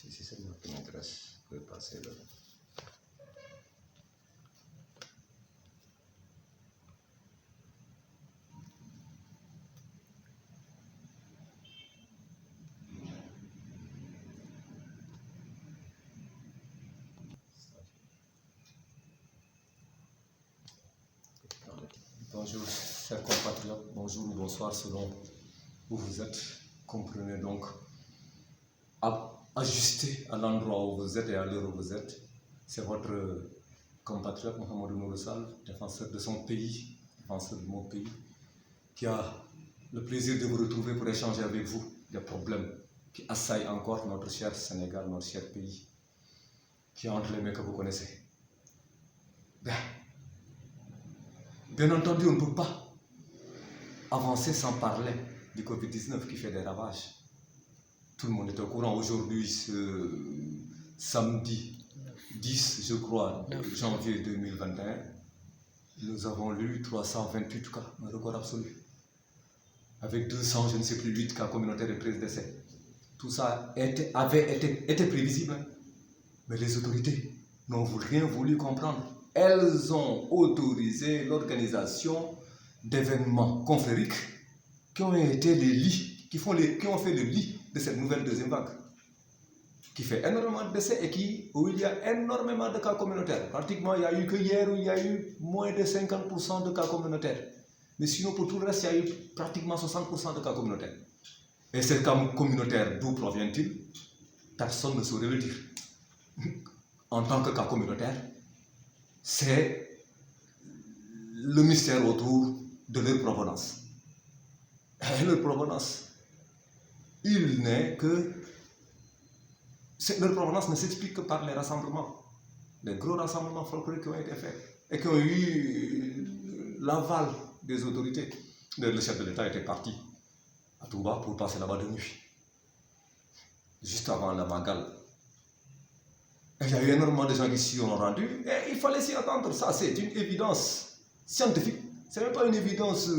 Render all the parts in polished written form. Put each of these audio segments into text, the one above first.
Si c'est moi qui m'intéresse, je vais passer là. Bonjour, chers compatriotes, bonjour ou bonsoir selon où vous êtes. Comprenez donc, ajustez à l'endroit où vous êtes et à l'heure où vous êtes. C'est votre compatriote Mohamedou Nouroussal, défenseur de son pays, défenseur de mon pays, qui a le plaisir de vous retrouver pour échanger avec vous des problèmes qui assaillent encore notre cher Sénégal, notre cher pays, qui est entre les mains que vous connaissez. Bien entendu, on ne peut pas avancer sans parler du Covid-19 qui fait des ravages. Tout le monde est au courant. Aujourd'hui, ce samedi 10, je crois, janvier 2021, nous avons eu 328 cas, un record absolu. Avec 200, je ne sais plus, 8 cas communautaires et 13 décès. Tout ça avait été prévisible, hein. Mais les autorités n'ont rien voulu comprendre. Elles ont autorisé l'organisation d'événements confrériques qui ont été les lits, qui ont fait le lit de cette nouvelle deuxième vague, qui fait énormément de décès et où il y a énormément de cas communautaires. Pratiquement, il n'y a eu que hier où il y a eu moins de 50% de cas communautaires. Mais sinon, pour tout le reste, il y a eu pratiquement 60% de cas communautaires. Et ces cas communautaires, d'où proviennent-ils? Personne ne saurait le dire. En tant que cas communautaire, c'est le mystère autour de leur provenance. Et leur provenance, leur provenance ne s'explique que par les rassemblements, les gros rassemblements folkloriques qui ont été faits et qui ont eu l'aval des autorités. Le chef de l'État était parti à Touba pour passer là-bas de nuit, juste avant la Magal. Il y a eu énormément de gens qui s'y ont rendus et il fallait s'y attendre. Ça, c'est une évidence scientifique. Ce n'est même pas une évidence,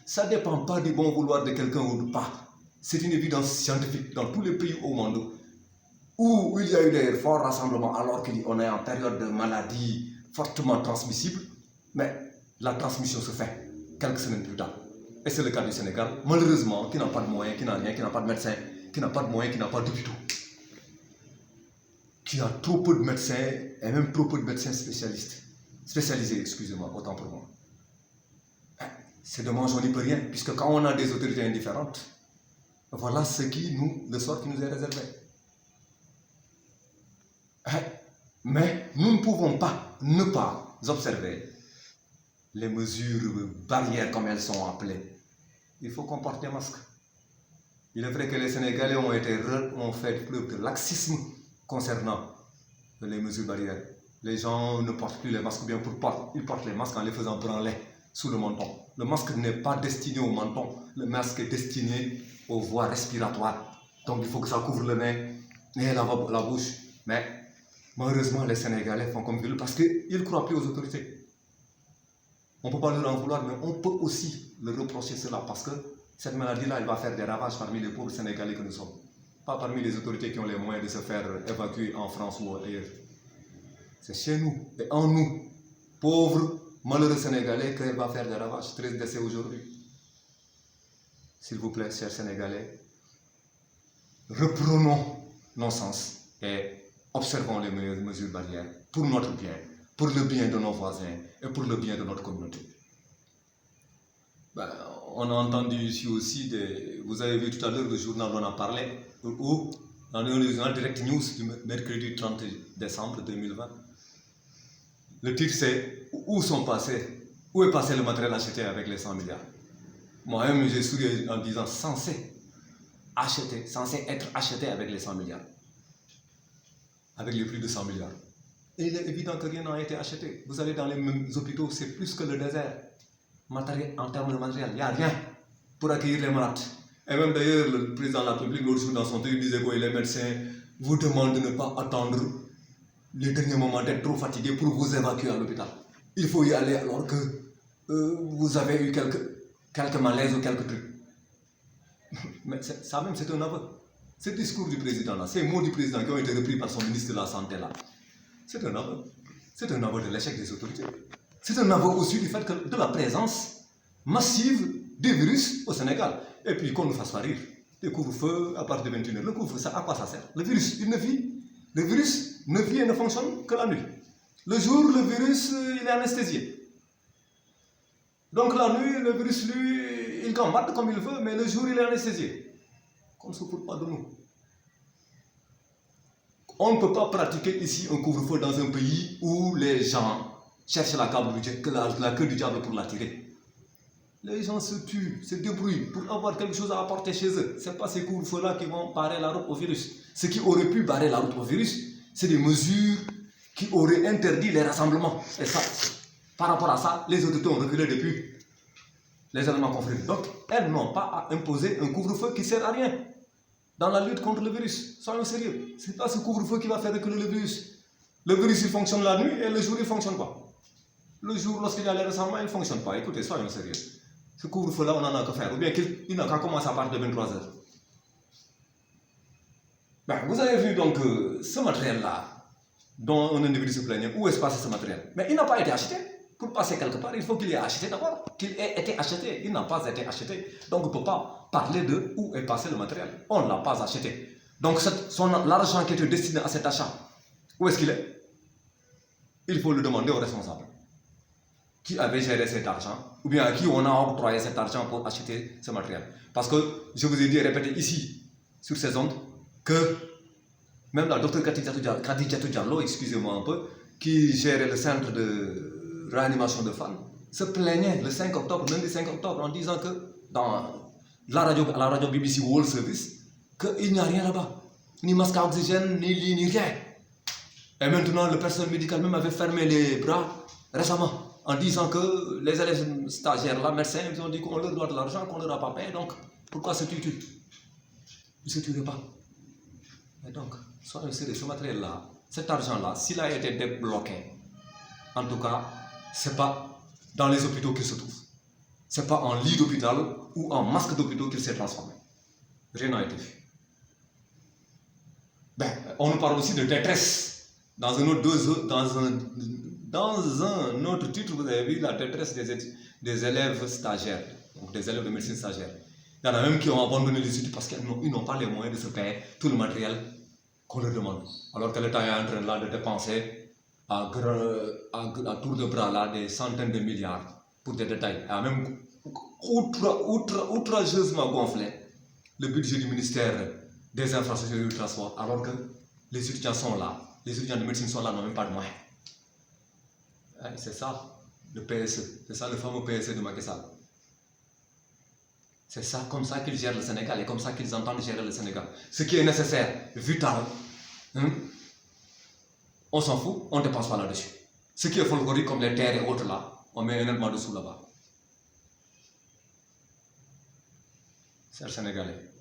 ça ne dépend pas du bon vouloir de quelqu'un ou pas. C'est une évidence scientifique dans tous les pays au monde où il y a eu des forts rassemblements alors qu'on est en période de maladie fortement transmissible, mais la transmission se fait quelques semaines plus tard. Et c'est le cas du Sénégal, malheureusement, qui n'a pas de moyens, qui n'a rien, qui n'a pas de médecins, qui n'a pas de moyens, qui n'a pas d'hôpitaux, qui a trop peu de médecins et même trop peu de médecins spécialisés, excusez-moi, autant pour moi. C'est dommage, on n'y peut rien, puisque quand on a des autorités indifférentes, voilà le sort qui nous est réservé. Mais nous ne pouvons pas ne pas observer les mesures barrières comme elles sont appelées. Il faut qu'on porte des masques. Il est vrai que les Sénégalais ont fait preuve de laxisme concernant les mesures barrières. Les gens ne portent plus les masques, bien ils portent les masques en les faisant branler sous le menton. Le masque n'est pas destiné au menton, le masque est destiné aux voies respiratoires. Donc il faut que ça couvre le nez et la bouche. Mais malheureusement, les Sénégalais font comme ils veulent parce qu'ils ne croient plus aux autorités. On ne peut pas leur en vouloir, mais on peut aussi leur reprocher cela parce que cette maladie-là, elle va faire des ravages parmi les pauvres Sénégalais que nous sommes. Pas parmi les autorités qui ont les moyens de se faire évacuer en France ou ailleurs. C'est chez nous et en nous, pauvres, malheureux Sénégalais, qu'elle va faire des ravages. 13 décès aujourd'hui. S'il vous plaît, chers Sénégalais, reprenons nos sens et observons les mesures barrières pour notre bien, pour le bien de nos voisins et pour le bien de notre communauté. On a entendu ici aussi, vous avez vu tout à l'heure le journal, on en parlait, dans le journal Direct News du mercredi 30 décembre 2020. Le titre c'est où est passé le matériel acheté avec les 100 milliards. Moi-même j'ai souri en disant censé être acheté avec les 100 milliards. Avec les plus de 100 milliards. Et il est évident que rien n'a été acheté. Vous allez dans les mêmes hôpitaux, c'est plus que le désert. En termes de matériel, il n'y a rien pour accueillir les malades. Et même d'ailleurs, le président de la République, l'autre jour dans son truc, disait que les médecins vous demandent de ne pas attendre les derniers moments d'être trop fatigués pour vous évacuer à l'hôpital. Il faut y aller alors que vous avez eu quelques malaises ou quelques trucs. Mais ça même, c'est un aveu. Ce discours du président là, ces mots du président qui ont été repris par son ministre de la Santé là, c'est un aveu. C'est un aveu de l'échec des autorités. C'est un aveu aussi du fait que de la présence massive des virus au Sénégal. Et puis qu'on nous fasse pas rire. Le couvre-feu à partir de 21h. Le couvre-feu, à quoi ça sert? Le virus, il ne vit. Le virus ne vit et ne fonctionne que la nuit. Le jour, le virus, il est anesthésié. Donc la nuit, le virus, lui, il combatte comme il veut, mais le jour, il est anesthésié. Qu'on ne se fout pas de nous. On ne peut pas pratiquer ici un couvre-feu dans un pays où les gens cherchent la queue du diable pour l'attirer. Les gens se tuent, se débrouillent pour avoir quelque chose à apporter chez eux. Ce n'est pas ces couvre-feux-là qui vont barrer la route au virus. Ce qui aurait pu barrer la route au virus, c'est des mesures qui auraient interdit les rassemblements. Et ça, par rapport à ça, les autorités ont reculé depuis les événements confréries. Donc, elles n'ont pas à imposer un couvre-feu qui ne sert à rien dans la lutte contre le virus. Soyons sérieux. Ce n'est pas ce couvre-feu qui va faire reculer le virus. Le virus, il fonctionne la nuit et le jour, il ne fonctionne pas. Le jour, lorsqu'il y a les rassemblements, il ne fonctionne pas. Écoutez, soyons sérieux. Ce couvre-feu-là, on n'en a qu'à faire. Ou bien qu'il n'a qu'à commencer à partir de 23h. Ben, vous avez vu donc ce matériel-là, dont un individu se plaignait, où est-ce passé ce matériel? Mais il n'a pas été acheté. Pour passer quelque part, il faut qu'il ait acheté d'abord. Qu'il ait été acheté. Il n'a pas été acheté. Donc on ne peut pas parler de où est passé le matériel. On ne l'a pas acheté. Donc l'argent qui était destiné à cet achat, où est-ce qu'il est? Il faut le demander aux responsables. Qui avait géré cet argent, ou bien à qui on a octroyé cet argent pour acheter ce matériel. Parce que je vous ai dit et répété ici, sur ces ondes, que même la docteure Khadijatou Diallo, excusez-moi un peu, qui gérait le centre de réanimation de femmes, se plaignait le 5 octobre, lundi 5 octobre, en disant que dans la radio BBC World Service, qu'il n'y a rien là-bas. Ni masque à oxygène, ni lit, ni rien. Et maintenant, le personnel médical même avait fermé les bras récemment, en disant que les élèves stagiaires, là, médecins, ils ont dit qu'on leur doit de l'argent, qu'on ne leur a pas payé, donc pourquoi se tuent-ils? Ils ne se tueraient pas. Et donc, soyons sérieux, ce matériel-là, cet argent-là, s'il a été débloqué, en tout cas, ce n'est pas dans les hôpitaux qu'il se trouve. Ce n'est pas en lit d'hôpital ou en masque d'hôpital qu'il s'est transformé. Rien n'a été fait. Ben, on nous parle aussi de détresse. Dans un autre titre, vous avez vu la détresse des élèves stagiaires, donc des élèves de médecine stagiaires. Il y en a même qui ont abandonné les études parce qu'ils n'ont pas les moyens de se payer tout le matériel qu'on leur demande. Alors que l'État est en train là, de dépenser à tour de bras là, des centaines de milliards pour des détails. Et a même outrageusement gonflé le budget du ministère des infrastructures et du transport, alors que les étudiants sont là. Les étudiants de médecine sont là, n'ont même pas de moyens. C'est ça, le PSE. C'est ça, le fameux PSE de Macky Sall. C'est ça, comme ça qu'ils gèrent le Sénégal et comme ça qu'ils entendent gérer le Sénégal. Ce qui est nécessaire, vital, on s'en fout, on ne dépense pas là-dessus. Ce qui est folklorique, comme les terres et autres là, on met un élément dessous là-bas. Chers Sénégalais,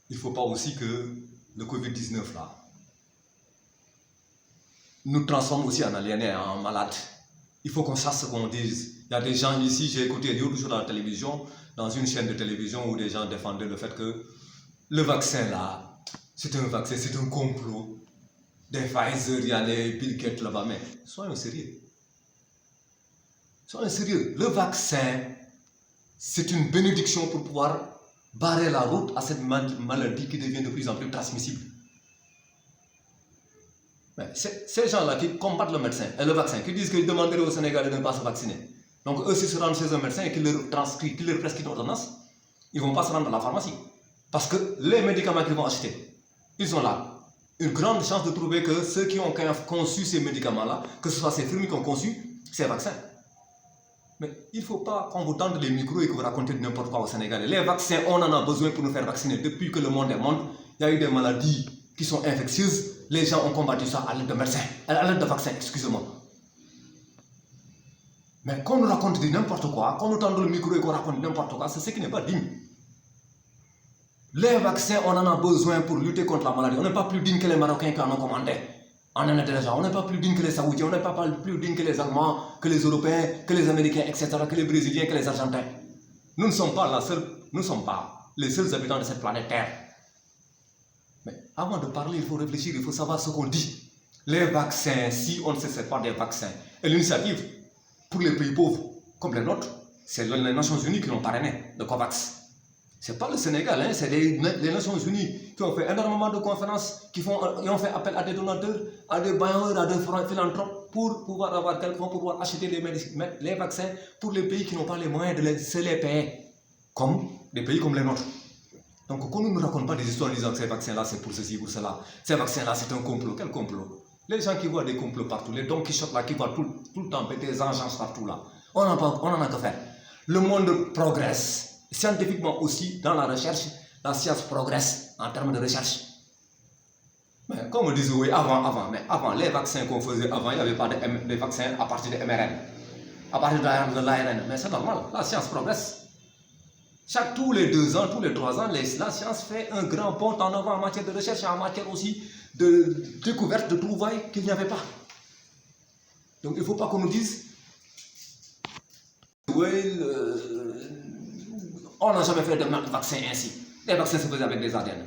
il ne faut pas aussi que le Covid-19 là nous transforme aussi en aliénés, en malades. Il faut qu'on sache ce qu'on dise. Il y a des gens ici, j'ai écouté l'autre jour à la télévision, dans une chaîne de télévision où des gens défendaient le fait que le vaccin là, c'est un vaccin, c'est un complot. Des Pfizer, il y a les Bill Gates là-bas, mais soyons sérieux. Soyons sérieux. Le vaccin, c'est une bénédiction pour pouvoir barrer la route à cette maladie qui devient de plus en plus transmissible. Ces gens-là qui combattent le médecin et le vaccin, qui disent qu'ils demanderaient aux Sénégalais de ne pas se vacciner. Donc eux, s'ils se rendent chez un médecin et qu'il leur transcrit, qu'il leur prescrit une ordonnance, ils ne vont pas se rendre à la pharmacie. Parce que les médicaments qu'ils vont acheter, ils ont là une grande chance de trouver que ceux qui ont conçu ces médicaments-là, que ce soit ces firmes qui ont conçu ces vaccins. Mais il ne faut pas qu'on vous tende les micros et que vous racontez n'importe quoi aux Sénégalais. Les vaccins, on en a besoin pour nous faire vacciner. Depuis que le monde est monde, il y a eu des maladies qui sont infectieuses. Les gens ont combattu ça à l'aide de médecins, à l'aide de vaccins, excusez-moi. Mais qu'on nous raconte n'importe quoi, qu'on nous tende le micro et qu'on raconte n'importe quoi, c'est ce qui n'est pas digne. Les vaccins, on en a besoin pour lutter contre la maladie. On n'est pas plus digne que les Marocains qui en ont commandé. On en est déjà. On n'est pas plus digne que les Saoudiens, on n'est pas plus digne que les Allemands, que les Européens, que les Américains, etc., que les Brésiliens, que les Argentins. Nous ne sommes pas les seuls habitants de cette planète Terre. Avant de parler, il faut réfléchir, il faut savoir ce qu'on dit. Les vaccins, si on ne se sert pas des vaccins, et l'initiative pour les pays pauvres, comme les nôtres, c'est les Nations Unies qui l'ont parrainé, le COVAX. Ce n'est pas le Sénégal, hein, c'est les Nations Unies qui ont fait énormément de conférences, qui ont fait appel à des donateurs, à des bailleurs, à des philanthropes pour pouvoir avoir quelques fonds, pour pouvoir acheter les vaccins pour les pays qui n'ont pas les moyens de se les payer, comme des pays comme les nôtres. Donc, qu'on ne nous raconte pas des histoires en disant que ces vaccins-là, c'est pour ceci, pour cela. Ces vaccins-là, c'est un complot. Quel complot? Les gens qui voient des complots partout, les Don Quichotte là, qui voient tout le temps des agences partout là, on n'en a que faire. Le monde progresse. Scientifiquement aussi, dans la recherche, la science progresse en termes de recherche. Mais comme on disait, oui, avant, les vaccins qu'on faisait avant, il n'y avait pas de vaccins à partir de mRNA, à partir de l'ARN. Mais c'est normal, la science progresse. Tous les 2 ans, tous les 3 ans, la science fait un grand bond en avant en matière de recherche et en matière aussi de découverte, de trouvailles qu'il n'y avait pas. Donc il ne faut pas qu'on nous dise, oui, on n'a jamais fait de vaccin ainsi. Les vaccins se faisaient avec des ADN.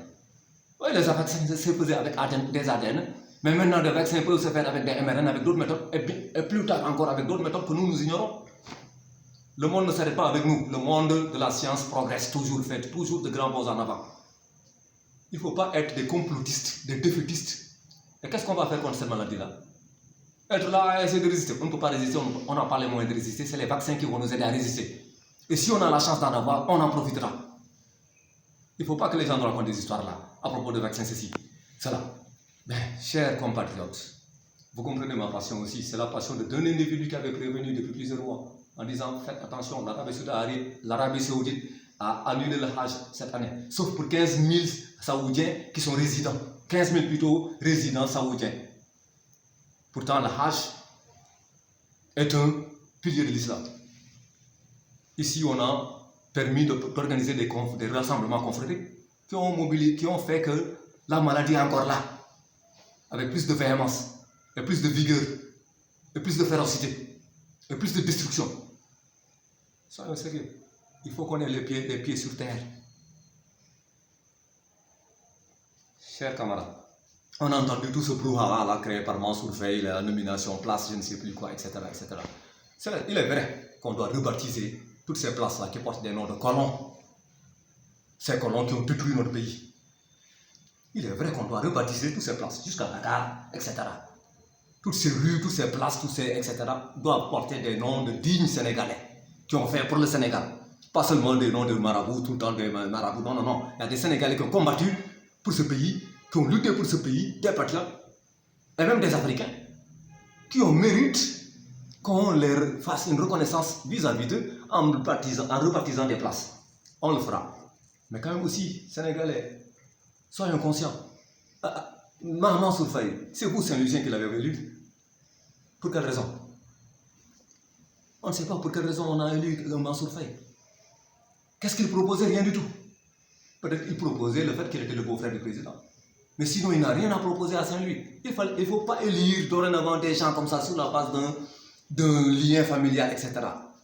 Oui, les vaccins se faisaient avec des ADN, mais maintenant les vaccins peuvent se faire avec des mRNA, avec d'autres méthodes, et plus tard encore avec d'autres méthodes que nous ignorons. Le monde ne s'arrête pas avec nous. Le monde de la science progresse toujours, fait toujours de grands bons en avant. Il ne faut pas être des complotistes, des défaitistes. Et qu'est-ce qu'on va faire contre cette maladie-là? Être là et essayer de résister. On ne peut pas résister, on n'a pas les moyens de résister. C'est les vaccins qui vont nous aider à résister. Et si on a la chance d'en avoir, on en profitera. Il ne faut pas que les gens nous racontent des histoires là, à propos de vaccins, ceci, cela. Ben, chers compatriotes, vous comprenez ma passion aussi. C'est la passion d'un individu qui avait prévenu depuis plusieurs mois, en disant, faites attention, l'Arabie Saoudite a annulé le Hajj cette année, sauf pour 15 000 Saoudiens qui sont résidents, 15 000 plutôt résidents saoudiens. Pourtant, le Hajj est un pilier de l'islam. Ici, on a permis d'organiser des rassemblements confrériques qui ont fait que la maladie est encore là, avec plus de véhémence, et plus de vigueur, et plus de férocité, et plus de destruction. Soyons sérieux. Il faut qu'on ait les pieds sur terre. Chers camarades, on a entendu tout ce brouhaha créé par Mansour Faye, la nomination, place, je ne sais plus quoi, etc. etc. Il est vrai qu'on doit rebaptiser toutes ces places-là qui portent des noms de colons. Ces colons qui ont détruit notre pays. Il est vrai qu'on doit rebaptiser toutes ces places, jusqu'à Dakar, etc. Toutes ces rues, toutes ces places, etc. doivent porter des noms de dignes Sénégalais qui ont fait pour le Sénégal. Pas seulement des noms de marabouts, tout le temps des marabouts. Non, non, non. Il y a des Sénégalais qui ont combattu pour ce pays, qui ont lutté pour ce pays, des patriotes, et même des Africains, qui ont mérité qu'on leur fasse une reconnaissance vis-à-vis d'eux en rebaptisant des places. On le fera. Mais quand même aussi, Sénégalais, soyons conscients. Mansour Faye, c'est vous Saint-Lucien qui l'avez élu. Pour quelle raison? On ne sait pas pour quelle raison on a élu Mansour Faye. Qu'est-ce qu'il proposait? Rien du tout. Peut-être qu'il proposait le fait qu'il était le beau-frère du président. Mais sinon, il n'a rien à proposer à Saint-Louis. Il ne faut pas élire dorénavant des gens comme ça sur la base d'un lien familial, etc.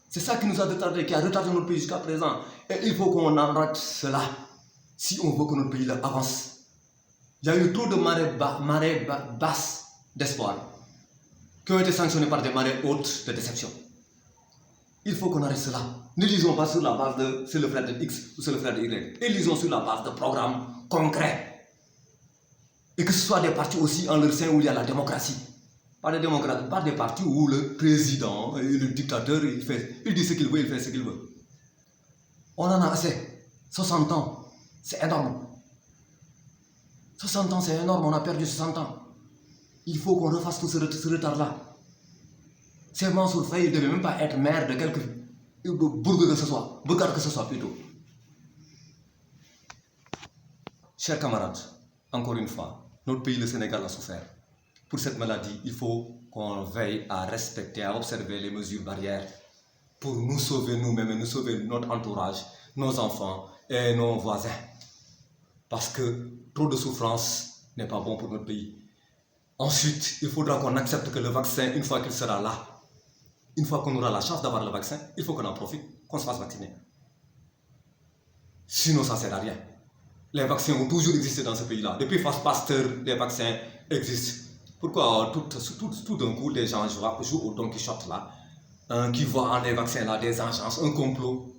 C'est ça qui nous a retardé, qui a retardé notre pays jusqu'à présent. Et il faut qu'on arrête cela si on veut que notre pays avance. Il y a eu trop de marées basses d'espoir qui ont été sanctionnées par des marées hautes de déception. Il faut qu'on arrête cela. Ne lisons pas sur la base de c'est le frère de X ou c'est le frère de Y. Et lisons sur la base de programmes concrets. Et que ce soit des partis aussi en leur sein où il y a la démocratie. Pas des partis où le président et le dictateur, il dit ce qu'il veut, il fait ce qu'il veut. On en a assez. 60 ans, c'est énorme. 60 ans, c'est énorme, on a perdu 60 ans. Il faut qu'on refasse tout ce retard-là. C'est Mansour Faye, il ne devait même pas être maire de quelque bourg que ce soit, bourgade que ce soit plutôt. Chers camarades, encore une fois, notre pays, le Sénégal, a souffert. Pour cette maladie, il faut qu'on veille à respecter, à observer les mesures barrières pour nous sauver nous-mêmes et nous sauver notre entourage, nos enfants et nos voisins. Parce que trop de souffrance n'est pas bon pour notre pays. Ensuite, il faudra qu'on accepte que le vaccin, une fois qu'il sera là, une fois qu'on aura la chance d'avoir le vaccin, il faut qu'on en profite, qu'on se fasse vacciner. Sinon, ça ne sert à rien. Les vaccins ont toujours existé dans ce pays-là. Depuis Phase Pasteur, les vaccins existent. Pourquoi tout d'un coup, les gens jouent au Don Quichotte là, qui voient en des vaccins là des agences, un complot?